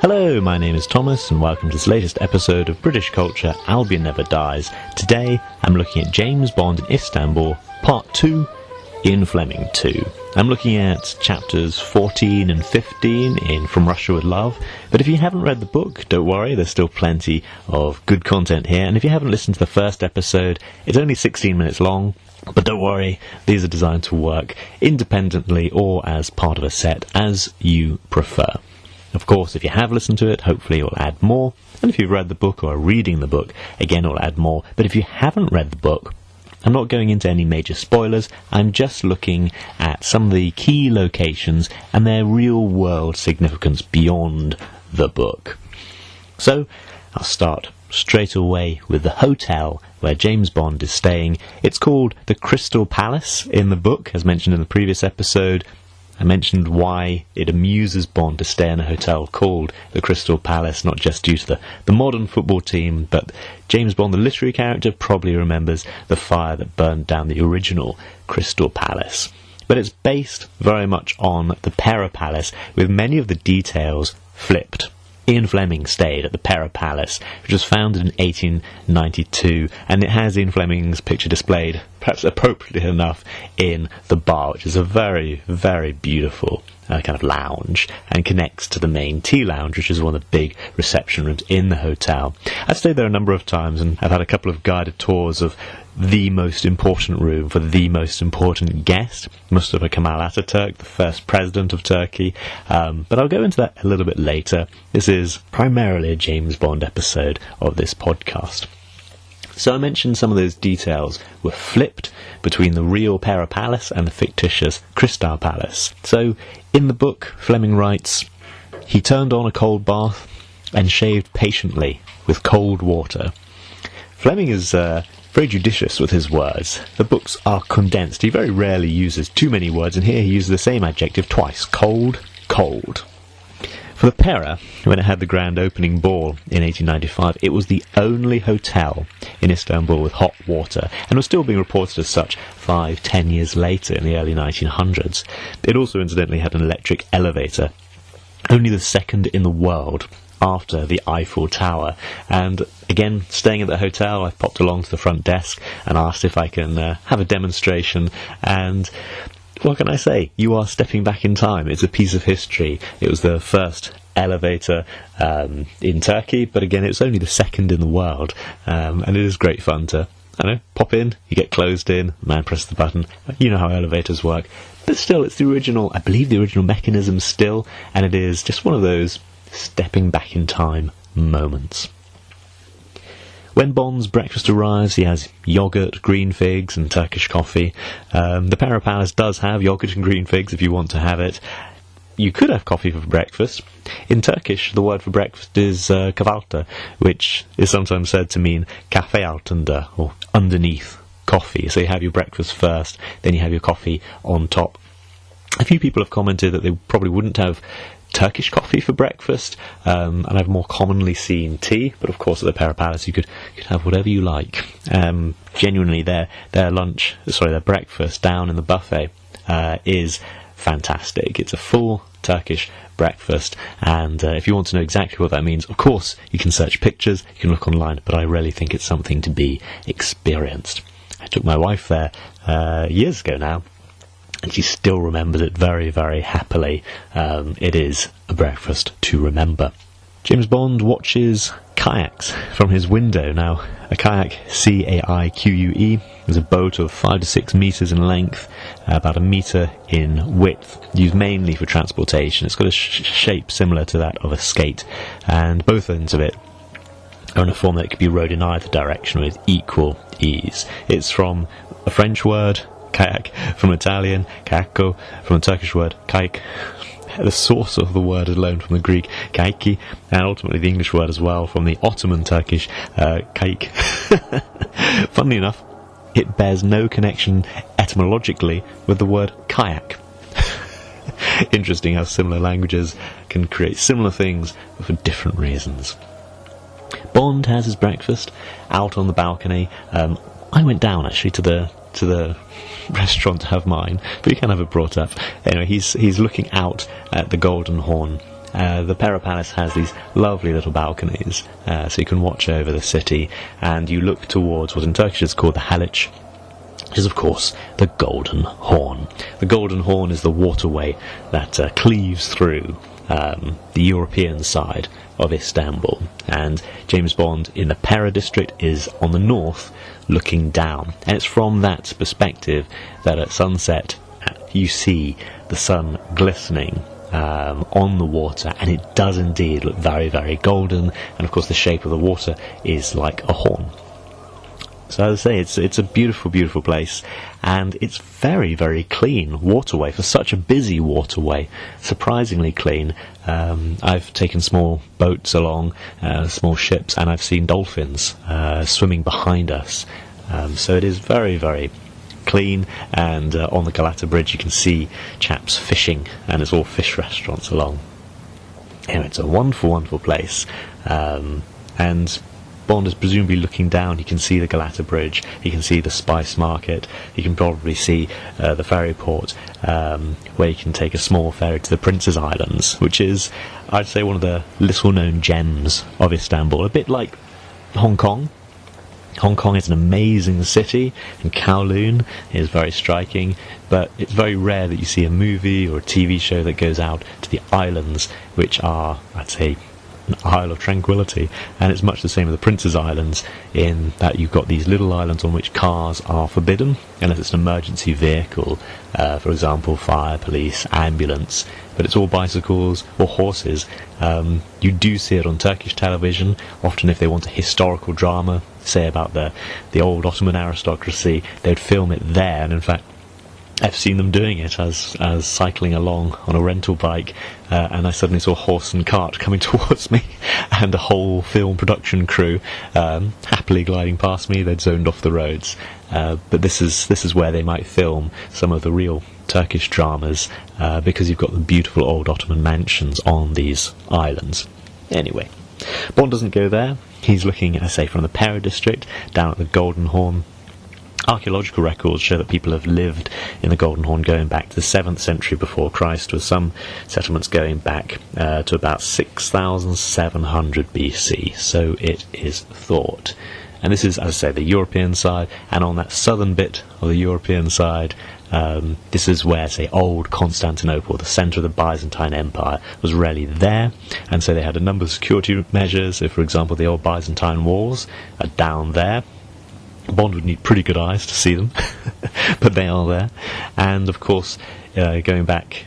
Hello, my name is Thomas and welcome to this latest episode of British Culture Albion Never Dies. Today I'm looking at James Bond in Istanbul, Part 2, Ian Fleming 2. I'm looking at chapters 14 and 15 in From Russia with Love, but if you haven't read the book, don't worry, there's still plenty of good content here, and if you haven't listened to the first episode, it's only 16 minutes long, but don't worry, these are designed to work independently or as part of a set, as you prefer. Of course, if you have listened to it, hopefully it will add more, and if you've read the book or are reading the book, again it will add more, but if you haven't read the book, I'm not going into any major spoilers, I'm just looking at some of the key locations and their real-world significance beyond the book. So, I'll start straight away with the hotel where James Bond is staying. It's called the Crystal Palace in the book, as mentioned in the previous episode. I mentioned why it amuses Bond to stay in a hotel called the Crystal Palace, not just due to the modern football team, but James Bond, the literary character, probably remembers the fire that burned down the original Crystal Palace. But it's based very much on the Pera Palace, with many of the details flipped. Ian Fleming stayed at the Pera Palace, which was founded in 1892, and it has Ian Fleming's picture displayed, perhaps appropriately enough, in the bar, which is a very, very beautiful kind of lounge, and connects to the main tea lounge, which is one of the big reception rooms in the hotel. I've stayed there a number of times, and I've had a couple of guided tours of the most important room for the most important guest, Mustafa Kemal Ataturk, the first president of Turkey, but I'll go into that a little bit later. This is primarily a James Bond episode of this podcast. So I mentioned some of those details were flipped between the real Pera Palace and the fictitious Crystal Palace. So in the book, Fleming writes, "He turned on a cold bath and shaved patiently with cold water." Fleming is very judicious with his words. The books are condensed. He very rarely uses too many words, and here he uses the same adjective twice. Cold, cold. For the Pera, when it had the grand opening ball in 1895, it was the only hotel in Istanbul with hot water, and was still being reported as such 5-10 years later in the early 1900s. It also incidentally had an electric elevator, only the second in the world after the Eiffel Tower. And again, staying at the hotel, I popped along to the front desk and asked if I can have a demonstration, and what can I say? You are stepping back in time. It's a piece of history. It was the first elevator in Turkey, but again, it's only the second in the world, and it is great fun to, pop in, you get closed in, man presses the button. You know how elevators work. But still, it's the original, I believe the original mechanism still, and it is just one of those stepping back in time moments. When Bond's breakfast arrives, he has yoghurt, green figs and Turkish coffee. The Pera Palace does have yoghurt and green figs if you want to have it. You could have coffee for breakfast. In Turkish, the word for breakfast is kahvaltı, which is sometimes said to mean kafe altında, or underneath coffee. So you have your breakfast first, then you have your coffee on top. A few people have commented that they probably wouldn't have Turkish coffee for breakfast, and I've more commonly seen tea, but of course at the Pera Palace you could have whatever you like. Genuinely, their breakfast down in the buffet is fantastic. It's a full Turkish breakfast, and if you want to know exactly what that means, of course you can search pictures, you can look online, but I really think it's something to be experienced. I took my wife there years ago now, and she still remembers it very, very happily. It is a breakfast to remember. James Bond watches kayaks from his window. Now, a kayak, C-A-I-Q-U-E, is a boat of 5 to 6 metres in length, about a metre in width, used mainly for transportation. It's got a shape similar to that of a skate, and both ends of it are in a form that it can be rowed in either direction with equal ease. It's from a French word, kayak, from Italian, kayakko, from the Turkish word kayak. The source of the word is loaned from the Greek kaiki, and ultimately the English word as well from the Ottoman Turkish kayık. Funnily enough, it bears no connection etymologically with the word kayak. Interesting how similar languages can create similar things but for different reasons. Bond has his breakfast out on the balcony. I went down actually to the restaurant to have mine, but you can have it brought up. Anyway, he's looking out at the Golden Horn The Pera Palace has these lovely little balconies, so you can watch over the city, and you look towards what in Turkish is called the Haliç, which is, of course, the Golden Horn. The Golden Horn is the waterway that cleaves through the European side of Istanbul, and James Bond in the Pera district is on the north looking down, and it's from that perspective that at sunset you see the sun glistening on the water, and it does indeed look very, very golden, and of course the shape of the water is like a horn. So as I say, it's a beautiful, beautiful place, and it's very, very clean waterway for such a busy waterway. Surprisingly clean. I've taken small boats along, small ships, and I've seen dolphins swimming behind us. So it is very, very clean, and on the Galata bridge you can see chaps fishing, and it's all fish restaurants along. Anyway, it's a wonderful, wonderful place, and Bond is presumably looking down. He can see the Galata Bridge, he can see the spice market, he can probably see the ferry port, where you can take a small ferry to the Prince's Islands, which is, I'd say, one of the little-known gems of Istanbul, a bit like Hong Kong. Hong Kong is an amazing city, and Kowloon is very striking, but it's very rare that you see a movie or a TV show that goes out to the islands, which are, I'd say, an isle of tranquility. And it's much the same with the Prince's Islands, in that you've got these little islands on which cars are forbidden unless it's an emergency vehicle, for example fire, police, ambulance, but it's all bicycles or horses. You do see it on Turkish television often. If they want a historical drama, say about the old Ottoman aristocracy, they'd film it there, and in fact I've seen them doing it as cycling along on a rental bike, and I suddenly saw a horse and cart coming towards me, and a whole film production crew happily gliding past me. They'd zoned off the roads, but this is where they might film some of the real Turkish dramas, because you've got the beautiful old Ottoman mansions on these islands. Anyway, Bond doesn't go there. He's looking, I say, from the Pera district down at the Golden Horn. Archaeological records show that people have lived in the Golden Horn going back to the 7th century before Christ, with some settlements going back to about 6,700 BC, so it is thought. And this is, as I say, the European side, and on that southern bit of the European side, this is where, say, old Constantinople, the centre of the Byzantine Empire, was really there, and so they had a number of security measures. If, for example, the old Byzantine walls are down there, Bond would need pretty good eyes to see them, but they are there. And of course, going back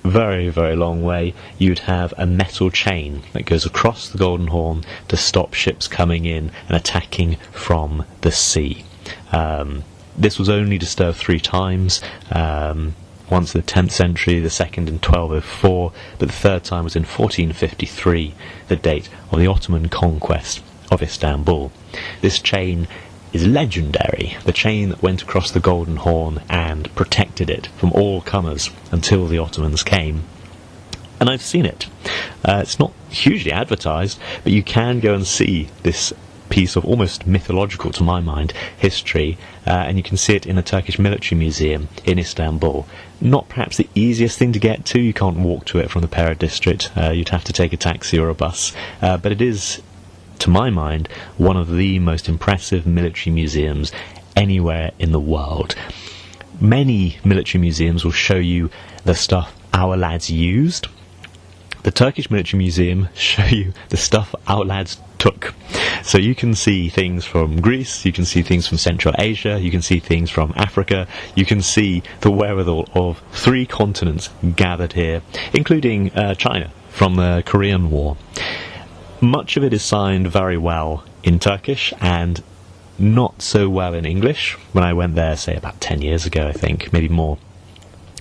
very, very long way, you'd have a metal chain that goes across the Golden Horn to stop ships coming in and attacking from the sea. This was only disturbed 3 times, once in the 10th century, the second in 1204, but the third time was in 1453, the date of the Ottoman conquest of Istanbul. This chain is legendary, the chain that went across the Golden Horn and protected it from all comers until the Ottomans came. And I've seen it. It's not hugely advertised, but you can go and see this piece of almost mythological, to my mind, history, and you can see it in the Turkish Military Museum in Istanbul. Not perhaps the easiest thing to get to. You can't walk to it from the Pera district. You'd have to take a taxi or a bus, but it is, to my mind, one of the most impressive military museums anywhere in the world. Many military museums will show you the stuff our lads used. The Turkish Military Museum show you the stuff our lads took. So you can see things from Greece, you can see things from Central Asia, you can see things from Africa, you can see the wherewithal of 3 continents gathered here, including China from the Korean War. Much of it is signed very well in Turkish and not so well in English. When I went there, say about 10 years ago, I think, maybe more.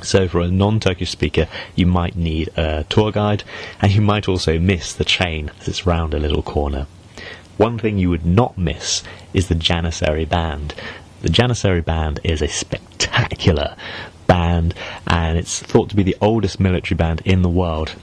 So for a non-Turkish speaker, you might need a tour guide, and you might also miss the chain as it's round a little corner. One thing you would not miss is the Janissary Band. The Janissary Band is a spectacular band, and it's thought to be the oldest military band in the world.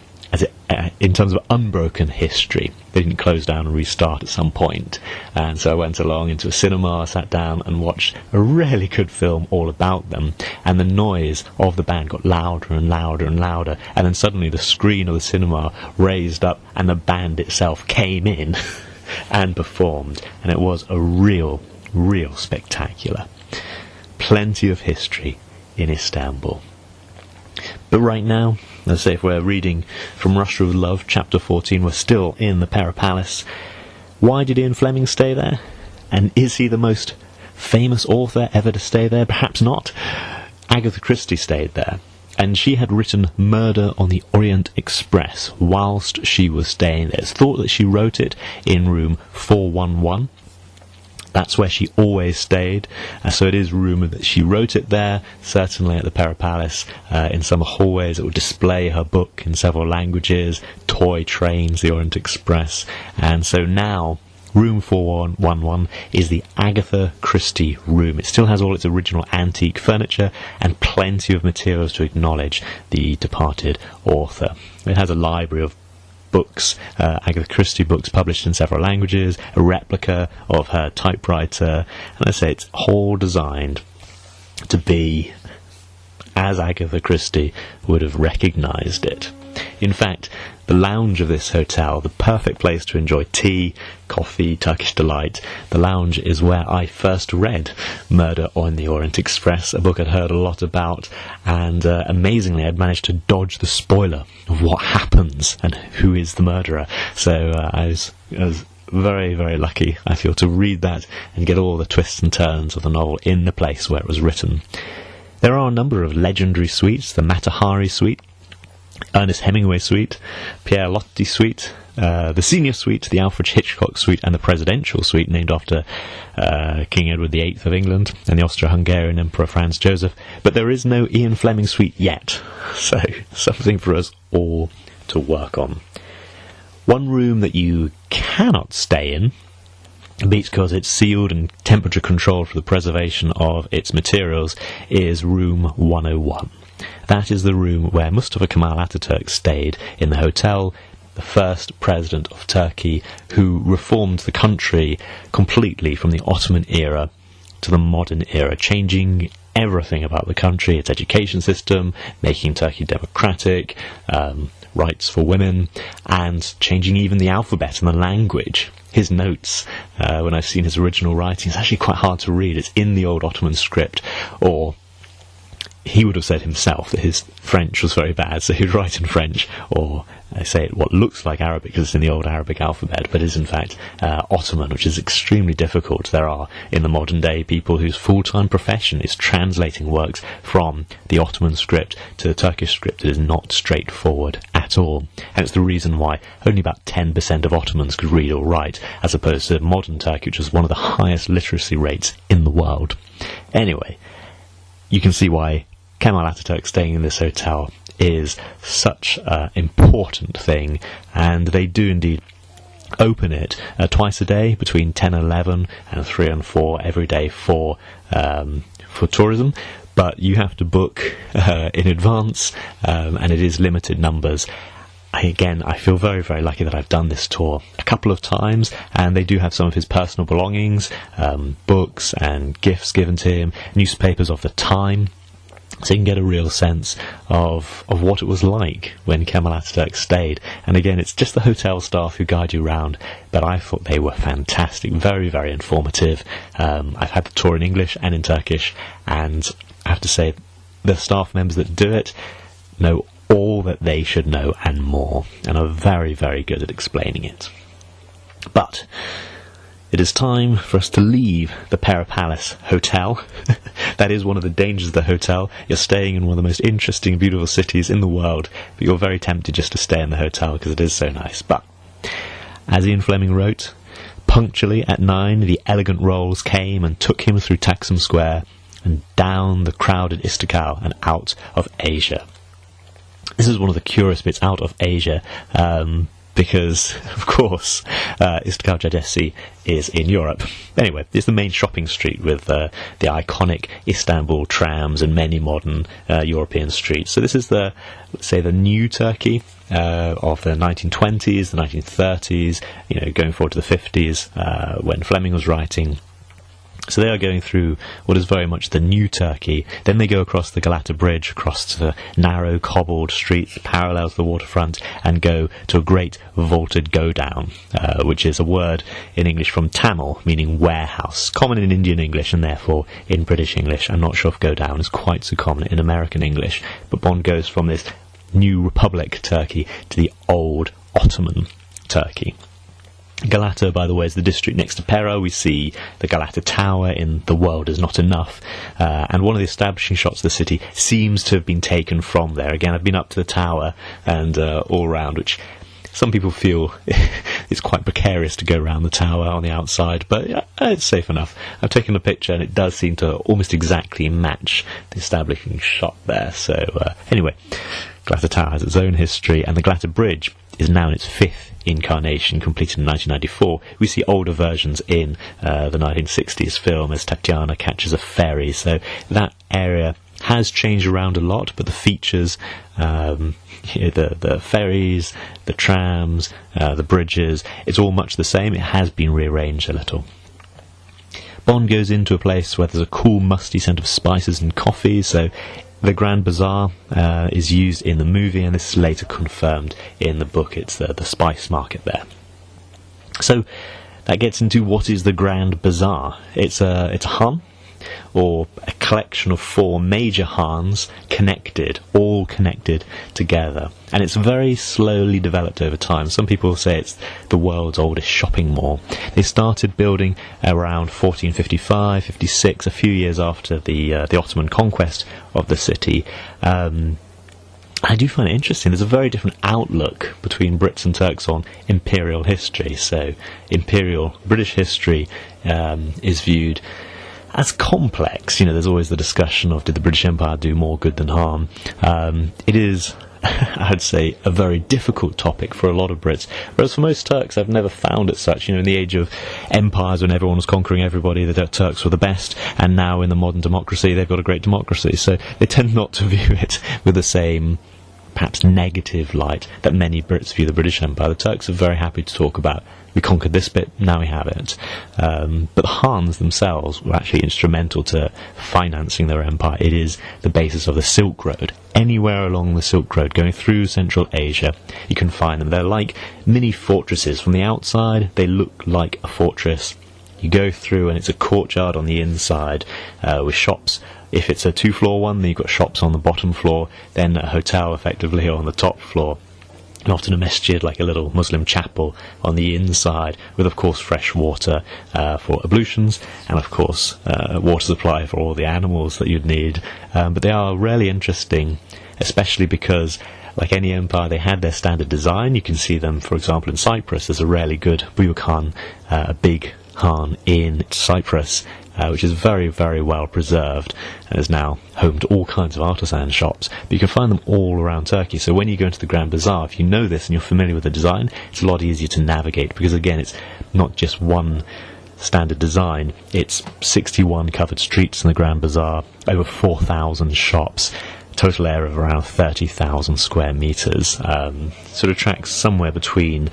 in terms of unbroken history. They didn't close down and restart at some point. And so I went along into a cinema, sat down and watched a really good film all about them. And the noise of the band got louder and louder and louder. And then suddenly the screen of the cinema raised up and the band itself came in and performed. And it was a real spectacular. Plenty of history in Istanbul. But right now, let's say if we're reading from Russia with Love, chapter 14, we're still in the Pera Palace. Why did Ian Fleming stay there? And is he the most famous author ever to stay there? Perhaps not. Agatha Christie stayed there, and she had written Murder on the Orient Express whilst she was staying there. It's thought that she wrote it in room 411. That's where she always stayed, so it is rumoured that she wrote it there, certainly at the Pera Palace, in some hallways that would display her book in several languages, toy trains, the Orient Express, and so now room 411 is the Agatha Christie room. It still has all its original antique furniture and plenty of materials to acknowledge the departed author. It has a library of books, Agatha Christie books published in several languages, a replica of her typewriter, and I say it's all designed to be as Agatha Christie would have recognised it. In fact, the lounge of this hotel, the perfect place to enjoy tea, coffee, Turkish delight, the lounge is where I first read Murder on the Orient Express, a book I'd heard a lot about, and amazingly I'd managed to dodge the spoiler of what happens and who is the murderer. So I was very, very lucky, I feel, to read that and get all the twists and turns of the novel in the place where it was written. There are a number of legendary suites: the Matahari suite, Ernest Hemingway suite, Pierre Loti suite, the senior suite, the Alfred Hitchcock suite, and the presidential suite named after King Edward VIII of England and the Austro-Hungarian Emperor Franz Joseph. But there is no Ian Fleming suite yet, so something for us all to work on. One room that you cannot stay in, because it's sealed and temperature controlled for the preservation of its materials, is room 101. That is the room where Mustafa Kemal Ataturk stayed in the hotel, the first president of Turkey, who reformed the country completely from the Ottoman era to the modern era, changing everything about the country, its education system, making Turkey democratic, rights for women, and changing even the alphabet and the language. His notes, when I've seen his original writing, it's actually quite hard to read. It's in the old Ottoman script, or he would have said himself that his French was very bad, so he'd write in French, or I say it what looks like Arabic because it's in the old Arabic alphabet, but is in fact Ottoman, which is extremely difficult. There are, in the modern day, people whose full-time profession is translating works from the Ottoman script to the Turkish script. It is not straightforward at all, and it's the reason why only about 10% of Ottomans could read or write, as opposed to modern Turkey, which is one of the highest literacy rates in the world. Anyway, you can see why Kemal Ataturk staying in this hotel is such an important thing, and they do indeed open it twice a day between 10 and 11 and 3 and 4 every day for tourism, but you have to book in advance, and it is limited numbers. Again, I feel very, very lucky that I've done this tour a couple of times, and they do have some of his personal belongings, books and gifts given to him, newspapers of the time, so you can get a real sense of what it was like when Kemal Ataturk stayed. And again, it's just the hotel staff who guide you around, but I thought they were fantastic, very, very informative. I've had the tour in English and in Turkish, and I have to say, the staff members that do it know all that they should know and more, and are very, very good at explaining it. But it is time for us to leave the Pera Palace Hotel. That is one of the dangers of the hotel. You're staying in one of the most interesting, beautiful cities in the world, but you're very tempted just to stay in the hotel because it is so nice. But, as Ian Fleming wrote, punctually at 9, the elegant rolls came and took him through Taksim Square and down the crowded Istiklal and out of Asia. This is one of the curious bits, out of Asia, because, of course, Istiklal Caddesi is in Europe. Anyway, it's the main shopping street with the iconic Istanbul trams and many modern European streets. So this is let's say, the new Turkey. of the 1920s, the 1930s, going forward to the 50s, when Fleming was writing. So they are going through what is very much the new Turkey. Then they go across the Galata Bridge, across the narrow cobbled streets parallel to the waterfront, and go to a great vaulted go-down, which is a word in English from Tamil, meaning warehouse, common in Indian English and therefore in British English. I'm not sure if go-down is quite so common in American English, but Bond goes from this new Republic Turkey to the old Ottoman Turkey. Galata, by the way, is the district next to Pera. We see the Galata Tower in The World Is Not Enough, and one of the establishing shots of the city seems to have been taken from there. Again, I've been up to the tower and all around, which some people feel it's quite precarious to go around the tower on the outside, but it's safe enough. I've taken a picture and it does seem to almost exactly match the establishing shot there. So anyway, Galata Tower has its own history, and the Galata Bridge is now in its fifth incarnation, completed in 1994. We see older versions in the 1960s film as Tatiana catches a ferry, so that area has changed around a lot, but the features, the ferries, the trams, the bridges, it's all much the same. It has been rearranged a little. Bond goes into a place where there's a cool musty scent of spices and coffee, so the Grand Bazaar is used in the movie, and this is later confirmed in the book. It's the spice market there. So that gets into what is the Grand Bazaar. It's a Han, or a collection of four major Hans all connected together. And it's very slowly developed over time. Some people say it's the world's oldest shopping mall. They started building around 1455, 56, a few years after the Ottoman conquest of the city. I do find it interesting. There's a very different outlook between Brits and Turks on imperial history. So imperial British history is viewed as complex. There's always the discussion of, did the British Empire do more good than harm? It is, I'd say, a very difficult topic for a lot of Brits, whereas for most Turks, I've never found it such. In the age of empires, when everyone was conquering everybody, the Turks were the best, and now in the modern democracy, they've got a great democracy, so they tend not to view it with the same, perhaps negative light that many Brits view the British Empire. The Turks are very happy to talk about, we conquered this bit, now we have it. But the Hans themselves were actually instrumental to financing their empire. It is the basis of the Silk Road. Anywhere along the Silk Road, going through Central Asia, you can find them. They're like mini fortresses. From the outside, they look like a fortress. You go through and it's a courtyard on the inside with shops. If it's a two-floor one, then you've got shops on the bottom floor, then a hotel effectively on the top floor. And often a masjid, like a little Muslim chapel, on the inside, with of course fresh water for ablutions, and of course water supply for all the animals that you'd need. But they are really interesting, especially because, like any empire, they had their standard design. You can see them, for example, in Cyprus. There's a really good Buyuk Khan, a big Khan in Cyprus, which is very, very well preserved and is now home to all kinds of artisan shops. But you can find them all around Turkey. So when you go into the Grand Bazaar, if you know this and you're familiar with the design, it's a lot easier to navigate, because again, it's not just one standard design. It's 61 covered streets in the Grand Bazaar, over 4,000 shops, total area of around 30,000 square metres. Sort of attracts somewhere between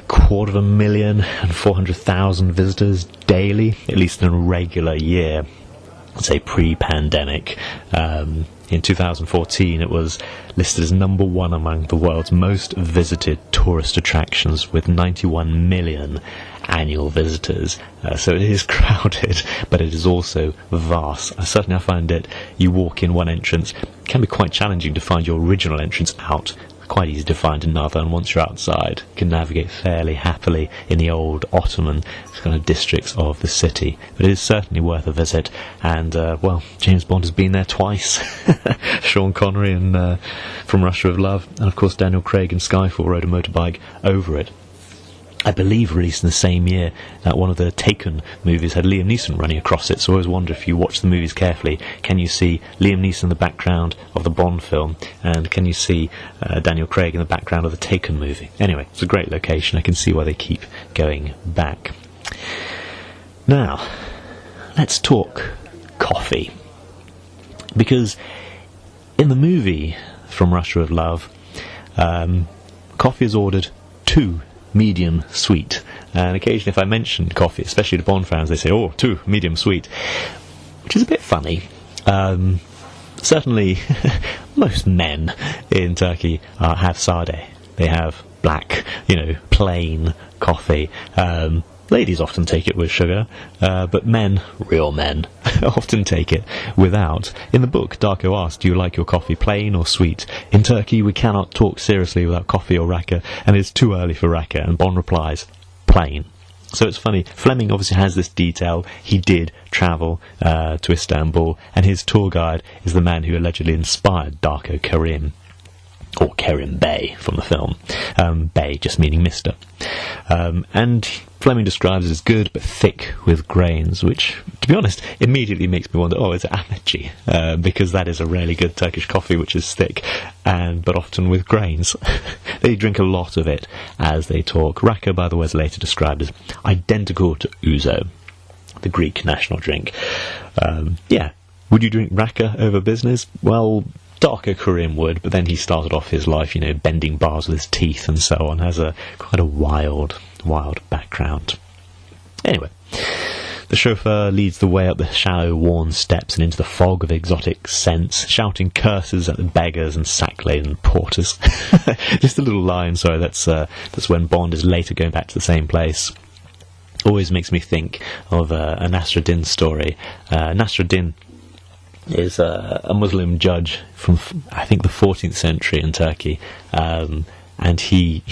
250,000 and 400,000 visitors daily, at least in a regular year, say pre-pandemic. In 2014 it was listed as number one among the world's most visited tourist attractions, with 91 million annual visitors. So it is crowded, but it is also vast. Certainly I find it, you walk in one entrance, it can be quite challenging to find your original entrance out. Quite easy to find another, and once you're outside, you can navigate fairly happily in the old Ottoman kind of districts of the city. But it is certainly worth a visit, and well, James Bond has been there twice. Sean Connery and from Russia of Love, and of course Daniel Craig in Skyfall rode a motorbike over it. I believe released in the same year that one of the Taken movies had Liam Neeson running across it, so I always wonder, if you watch the movies carefully, can you see Liam Neeson in the background of the Bond film, and can you see Daniel Craig in the background of the Taken movie? Anyway, it's a great location. I can see why they keep going back. Now, let's talk coffee. Because in the movie From Russia of Love, Coffee is ordered 2 medium sweet. And occasionally if I mention coffee, especially to Bond fans, they say, 2 medium sweet, which is a bit funny. Certainly most men in Turkey have sade. They have black, plain coffee. Ladies often take it with sugar, but men, real men, often take it without. In the book, Darko asks, do you like your coffee plain or sweet? In Turkey, we cannot talk seriously without coffee or raka, and it's too early for raka, and Bond replies, plain. So it's funny, Fleming obviously has this detail. He did travel to Istanbul, and his tour guide is the man who allegedly inspired Darko Karim, or Kerim Bey from the film. Bey just meaning Mr. And Fleming describes it as good but thick with grains, which, to be honest, immediately makes me wonder, is it Ahmedci? Because that is a really good Turkish coffee, which is thick, but often with grains. They drink a lot of it as they talk. Raka, by the way, is later described as identical to ouzo, the Greek national drink. Would you drink raka over business? Well, Darko Karim would, but then he started off his life, bending bars with his teeth and so on. Has quite a wild background. Anyway, the chauffeur leads the way up the shallow, worn steps and into the fog of exotic scents, shouting curses at the beggars and sack-laden porters. Just a little line, sorry, that's when Bond is later going back to the same place. Always makes me think of a Nasruddin story. Nasruddin is a Muslim judge from, I think, the 14th century in Turkey, and he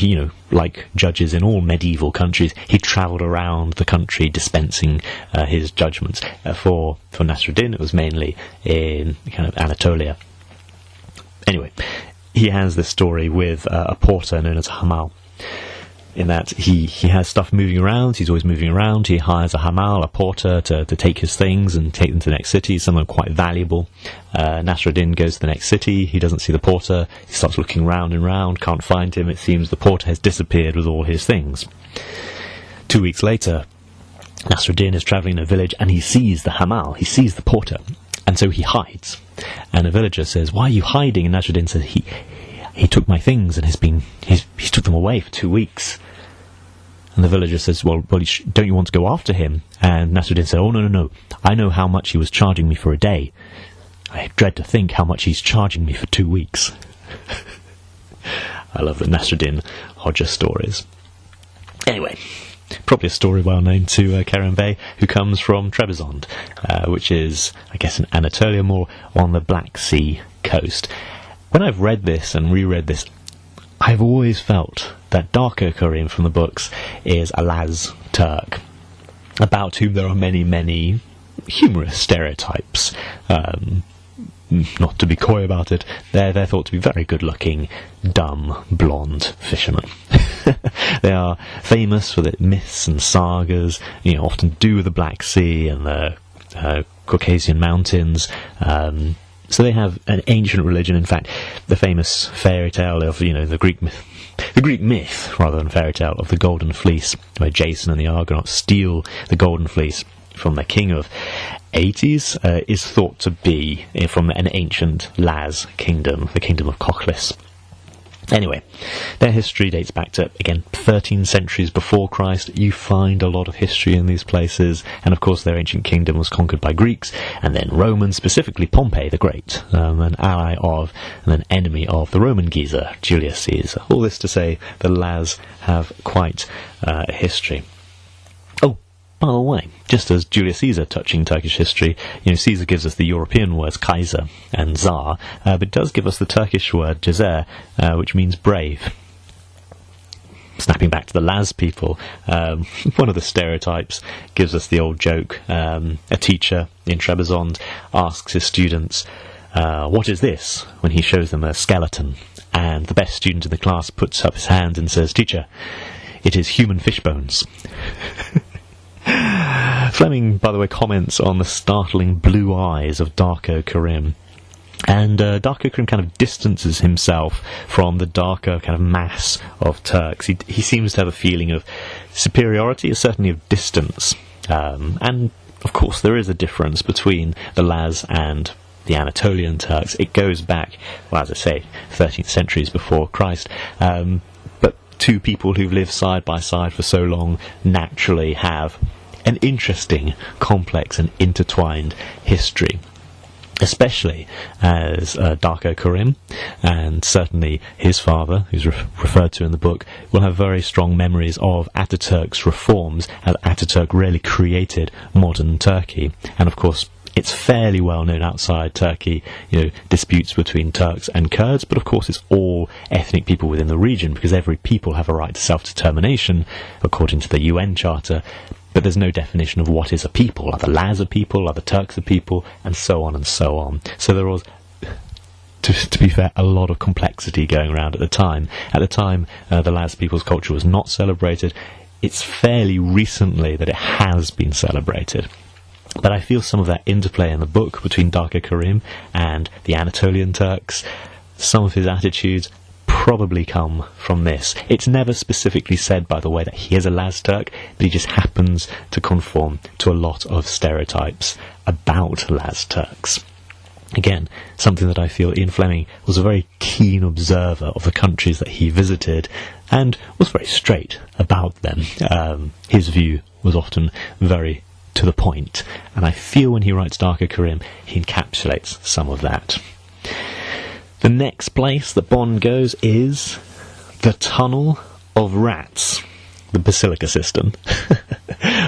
like judges in all medieval countries, he travelled around the country dispensing his judgments. For Nasruddin, it was mainly in kind of Anatolia. Anyway, he has this story with a porter known as Hamal, in that he has stuff moving around, he's always moving around, he hires a hamal, a porter, to take his things and take them to the next city, some of them quite valuable. Nasruddin goes to the next city, he doesn't see the porter, he starts looking round and round, can't find him, it seems the porter has disappeared with all his things. 2 weeks later, Nasruddin is travelling in a village and he sees the hamal, he sees the porter, and so he hides. And a villager says, "Why are you hiding?" And Nasruddin says, he took my things and he's took them away for 2 weeks. And the villager says, well, don't you want to go after him? And Nasruddin said, oh, no, I know how much he was charging me for a day. I dread to think how much he's charging me for 2 weeks. I love the Nasruddin Hodja stories. Anyway, probably a story well known to Kerim Bey, who comes from Trebizond, which is, I guess, in Anatolia, more on the Black Sea coast. When I've read this and reread this, I've always felt that Darko Karim from the books is a Laz Turk, about whom there are many, many humorous stereotypes. Not to be coy about it, they're thought to be very good-looking, dumb, blonde fishermen. They are famous for their myths and sagas, often do with the Black Sea and the Caucasian mountains. So they have an ancient religion. In fact, the famous fairy tale of, the Greek myth, rather than fairy tale, of the Golden Fleece, where Jason and the Argonauts steal the Golden Fleece from the king of Aeetes, is thought to be from an ancient Laz kingdom, the kingdom of Cochlus. Anyway, their history dates back to, again, 13 centuries before Christ. You find a lot of history in these places, and of course their ancient kingdom was conquered by Greeks, and then Romans, specifically Pompey the Great, an ally of, and an enemy of the Roman Geezer, Julius Caesar. All this to say the Laz have quite a history. Oh, by the way, just as Julius Caesar touching Turkish history, Caesar gives us the European words Kaiser and Tsar, but it does give us the Turkish word Cezer, which means brave. Snapping back to the Laz people, one of the stereotypes gives us the old joke. A teacher in Trebizond asks his students, what is this? When he shows them a skeleton, and the best student in the class puts up his hand and says, teacher, it is human fish bones. Fleming, by the way, comments on the startling blue eyes of Darko Karim. And Darko Karim kind of distances himself from the darker kind of mass of Turks. He seems to have a feeling of superiority, certainly of distance. And, of course, there is a difference between the Laz and the Anatolian Turks. It goes back, well, as I say, 13th centuries before Christ. But two people who've lived side by side for so long naturally have an interesting, complex and intertwined history. Especially as Darko Karim, and certainly his father, who's referred to in the book, will have very strong memories of Ataturk's reforms, as Ataturk really created modern Turkey. And of course, it's fairly well known outside Turkey, disputes between Turks and Kurds, but of course it's all ethnic people within the region, because every people have a right to self-determination, according to the UN Charter. But there's no definition of what is a people. Are the Laz a people? Are the Turks a people? And so on and so on. So there was, to be fair, a lot of complexity going around at the time. At the time, the Laz people's culture was not celebrated. It's fairly recently that it has been celebrated. But I feel some of that interplay in the book between Darko Karim and the Anatolian Turks, some of his attitudes, probably come from this. It's never specifically said, by the way, that he is a Laz Turk, but he just happens to conform to a lot of stereotypes about Laz Turks. Again, something that I feel Ian Fleming was a very keen observer of the countries that he visited, and was very straight about them. His view was often very to the point, and I feel when he writes Darko Karim, he encapsulates some of that. The next place that Bond goes is the Tunnel of Rats, the Basilica System,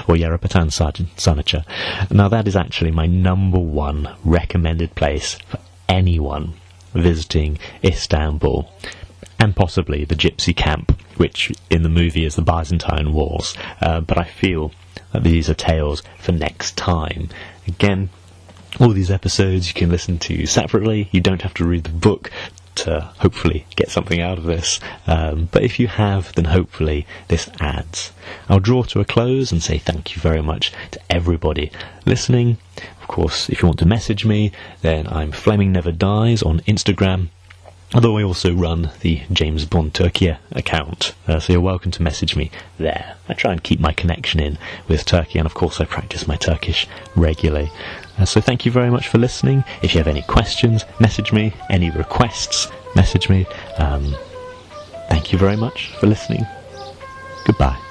or Yerapatan Sanacha. Now that is actually my number one recommended place for anyone visiting Istanbul, and possibly the Gypsy Camp, which in the movie is the Byzantine Walls, but I feel that these are tales for next time. Again, all these episodes you can listen to separately. You don't have to read the book to hopefully get something out of this. But if you have, then hopefully this adds. I'll draw to a close and say thank you very much to everybody listening. Of course, if you want to message me, then I'm Fleming Never Dies on Instagram. Although I also run the James Bond Turkey account, so you're welcome to message me there. I try and keep my connection in with Turkey, and of course I practice my Turkish regularly. So thank you very much for listening. If you have any questions, message me. Any requests, message me. Thank you very much for listening. Goodbye.